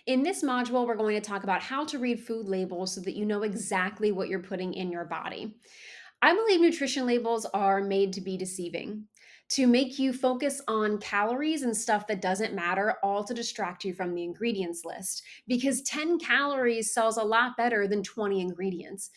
In this module, we're going to talk about how to read food labels so that you know exactly what you're putting in your body. I believe nutrition labels are made to be deceiving, to make you focus on calories and stuff that doesn't matter, all to distract you from the ingredients list, because 10 calories sells a lot better than 20 ingredients.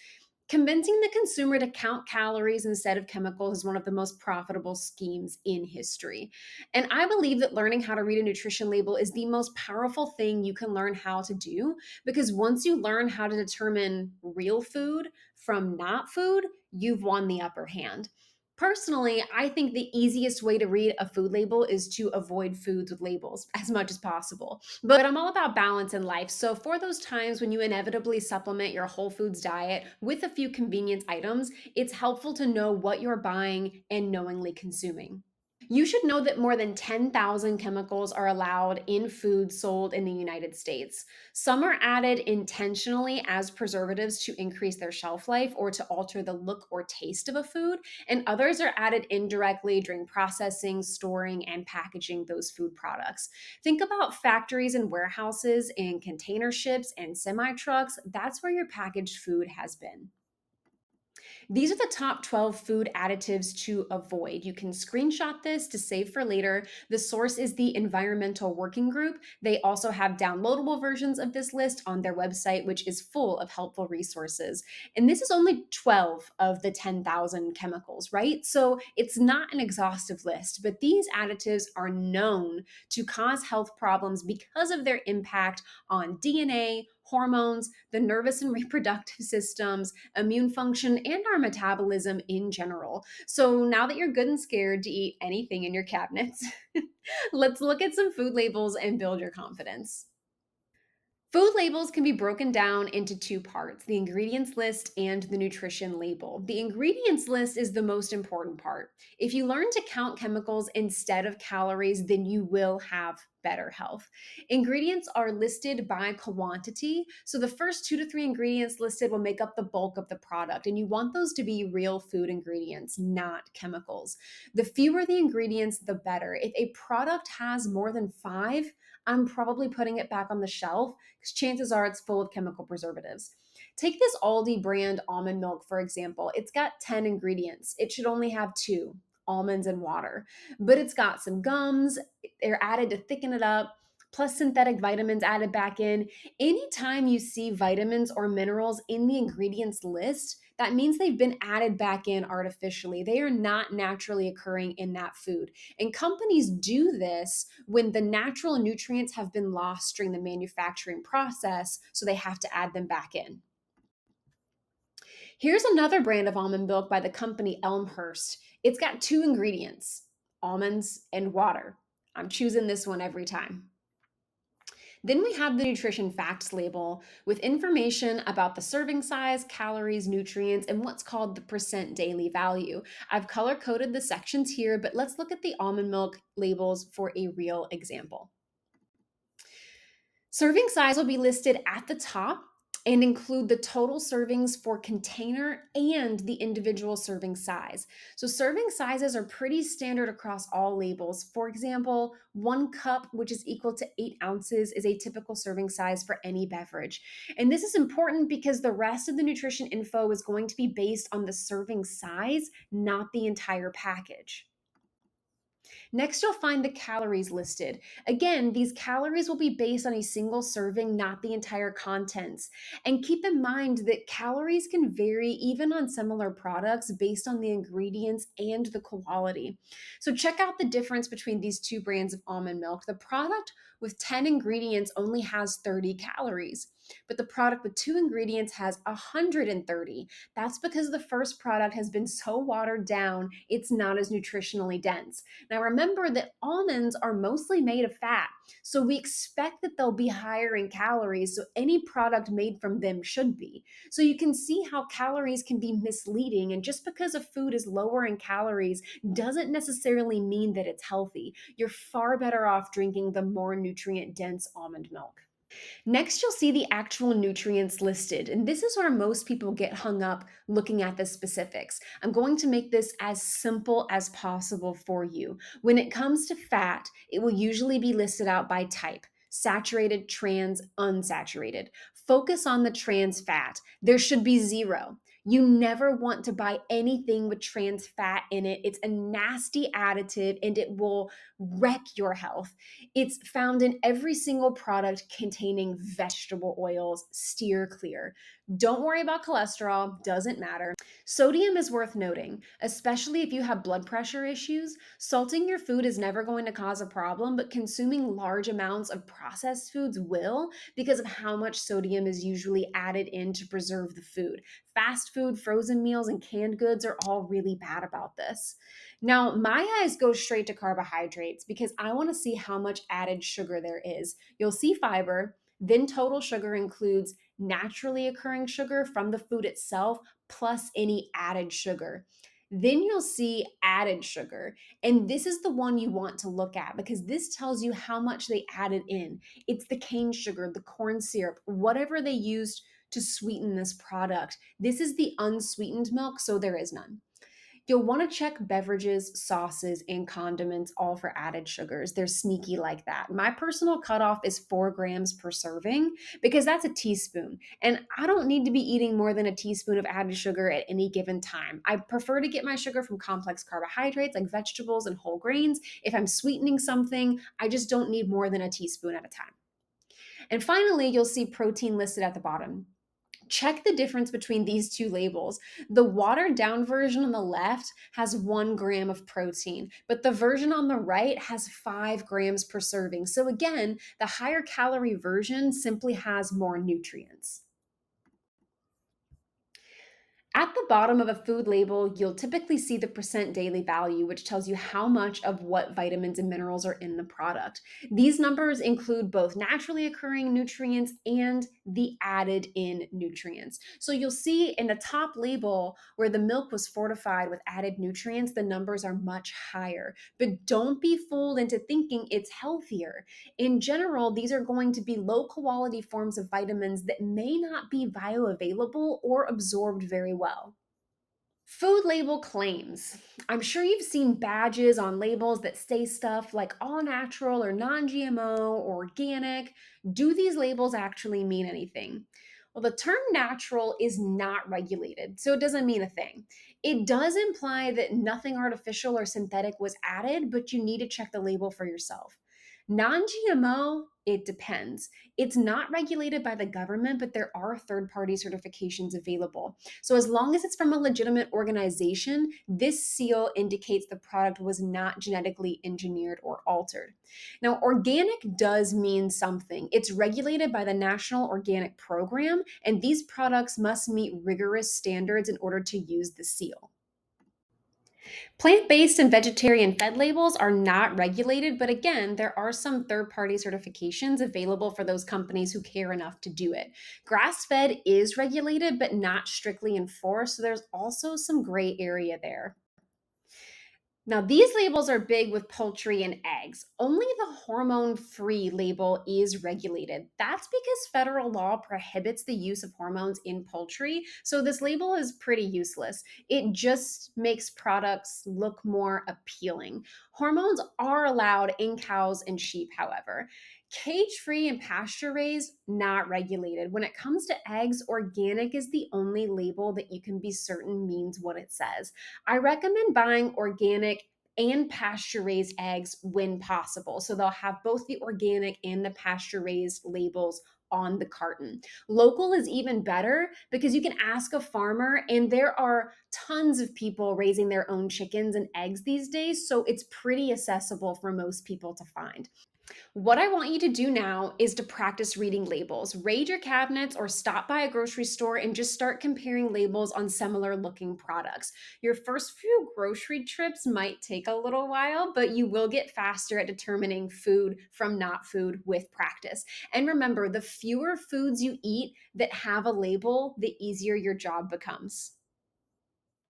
Convincing the consumer to count calories instead of chemicals is one of the most profitable schemes in history. And I believe that learning how to read a nutrition label is the most powerful thing you can learn how to do, because once you learn how to determine real food from not food, you've won the upper hand. Personally, I think the easiest way to read a food label is to avoid foods with labels as much as possible. But I'm all about balance in life. So, for those times when you inevitably supplement your whole foods diet with a few convenience items, it's helpful to know what you're buying and knowingly consuming. You should know that more than 10,000 chemicals are allowed in food sold in the United States. Some are added intentionally as preservatives to increase their shelf life or to alter the look or taste of a food, and others are added indirectly during processing, storing, and packaging those food products. Think about factories and warehouses and container ships and semi trucks. That's where your packaged food has been. These are the top 12 food additives to avoid. You can screenshot this to save for later. The source is the Environmental Working Group. They also have downloadable versions of this list on their website, which is full of helpful resources. And this is only 12 of the 10,000 chemicals, right? So it's not an exhaustive list, but these additives are known to cause health problems because of their impact on DNA, hormones, the nervous and reproductive systems, immune function, and our metabolism in general. So now that you're good and scared to eat anything in your cabinets, let's look at some food labels and build your confidence. Food labels can be broken down into two parts: the ingredients list and the nutrition label. The ingredients list is the most important part. If you learn to count chemicals instead of calories, then you will have better health. Ingredients are listed by quantity. So the first two to three ingredients listed will make up the bulk of the product. And you want those to be real food ingredients, not chemicals. The fewer the ingredients, the better. If a product has more than five, I'm probably putting it back on the shelf because chances are it's full of chemical preservatives. Take this Aldi brand almond milk, for example. It's got 10 ingredients. It should only have two: almonds and water. But it's got some gums, they're added to thicken it up, plus synthetic vitamins added back in. Anytime you see vitamins or minerals in the ingredients list, that means they've been added back in artificially. They are not naturally occurring in that food. And companies do this when the natural nutrients have been lost during the manufacturing process, so they have to add them back in. Here's another brand of almond milk by the company Elmhurst. It's got two ingredients: almonds and water. I'm choosing this one every time. Then we have the nutrition facts label with information about the serving size, calories, nutrients, and what's called the percent daily value. I've color coded the sections here, but let's look at the almond milk labels for a real example. Serving size will be listed at the top and include the total servings for container and the individual serving size. So, serving sizes are pretty standard across all labels. For example, 1 cup, which is equal to 8 ounces, is a typical serving size for any beverage. And this is important because the rest of the nutrition info is going to be based on the serving size, not the entire package. Next, you'll find the calories listed. Again, these calories will be based on a single serving, not the entire contents. And keep in mind that calories can vary even on similar products based on the ingredients and the quality. So, check out the difference between these two brands of almond milk. The product with 10 ingredients only has 30 calories, but the product with two ingredients has 130. That's because the first product has been so watered down, it's not as nutritionally dense. Now, remember that almonds are mostly made of fat, so we expect that they'll be higher in calories, so any product made from them should be. So you can see how calories can be misleading, and just because a food is lower in calories doesn't necessarily mean that it's healthy. You're far better off drinking the more nutrient dense almond milk. Next, you'll see the actual nutrients listed, and this is where most people get hung up looking at the specifics. I'm going to make this as simple as possible for you. When it comes to fat, it will usually be listed out by type: saturated, trans, unsaturated. Focus on the trans fat. There should be zero. You never want to buy anything with trans fat in it. It's a nasty additive and it will wreck your health. It's found in every single product containing vegetable oils. Steer clear. Don't worry about cholesterol, doesn't matter. Sodium is worth noting, especially if you have blood pressure issues. Salting your food is never going to cause a problem, but consuming large amounts of processed foods will because of how much sodium is usually added in to preserve the food. Fast food, frozen meals, and canned goods are all really bad about this. Now, my eyes go straight to carbohydrates because I want to see how much added sugar there is. You'll see fiber, then total sugar includes naturally occurring sugar from the food itself plus any added sugar. Then you'll see added sugar. And this is the one you want to look at because this tells you how much they added in. It's the cane sugar, the corn syrup, whatever they used to sweeten this product. This is the unsweetened milk, so there is none. You'll want to check beverages, sauces, and condiments all for added sugars. They're sneaky like that. My personal cutoff is 4 grams per serving because that's a teaspoon. And I don't need to be eating more than a teaspoon of added sugar at any given time. I prefer to get my sugar from complex carbohydrates like vegetables and whole grains. If I'm sweetening something, I just don't need more than a teaspoon at a time. And finally, you'll see protein listed at the bottom. Check the difference between these two labels. The watered down version on the left has 1 gram of protein, but the version on the right has 5 grams per serving. So again, the higher calorie version simply has more nutrients. At the bottom of a food label, you'll typically see the percent daily value, which tells you how much of what vitamins and minerals are in the product. These numbers include both naturally occurring nutrients and the added in nutrients. So you'll see in the top label where the milk was fortified with added nutrients, the numbers are much higher. But don't be fooled into thinking it's healthier. In general, these are going to be low quality forms of vitamins that may not be bioavailable or absorbed very well. Food label claims. I'm sure you've seen badges on labels that say stuff like all natural or non GMO or organic. Do these labels actually mean anything? Well, the term natural is not regulated, so it doesn't mean a thing. It does imply that nothing artificial or synthetic was added, but you need to check the label for yourself. Non GMO, it depends. It's not regulated by the government, but there are third party certifications available. So, as long as it's from a legitimate organization, this seal indicates the product was not genetically engineered or altered. Now, organic does mean something. It's regulated by the National Organic Program, and these products must meet rigorous standards in order to use the seal. Plant based and vegetarian fed labels are not regulated, but again, there are some third party certifications available for those companies who care enough to do it. Grass fed is regulated, but not strictly enforced, so there's also some gray area there. Now, these labels are big with poultry and eggs. Only the hormone free label is regulated. That's because federal law prohibits the use of hormones in poultry. So, this label is pretty useless. It just makes products look more appealing. Hormones are allowed in cows and sheep, however. Cage free and pasture raised, not regulated. When it comes to eggs, organic is the only label that you can be certain means what it says. I recommend buying organic and pasture raised eggs when possible. So they'll have both the organic and the pasture raised labels on the carton. Local is even better because you can ask a farmer, and there are tons of people raising their own chickens and eggs these days. So it's pretty accessible for most people to find. What I want you to do now is to practice reading labels. Raid your cabinets or stop by a grocery store and just start comparing labels on similar looking products. Your first few grocery trips might take a little while, but you will get faster at determining food from not food with practice. And remember, the fewer foods you eat that have a label, the easier your job becomes.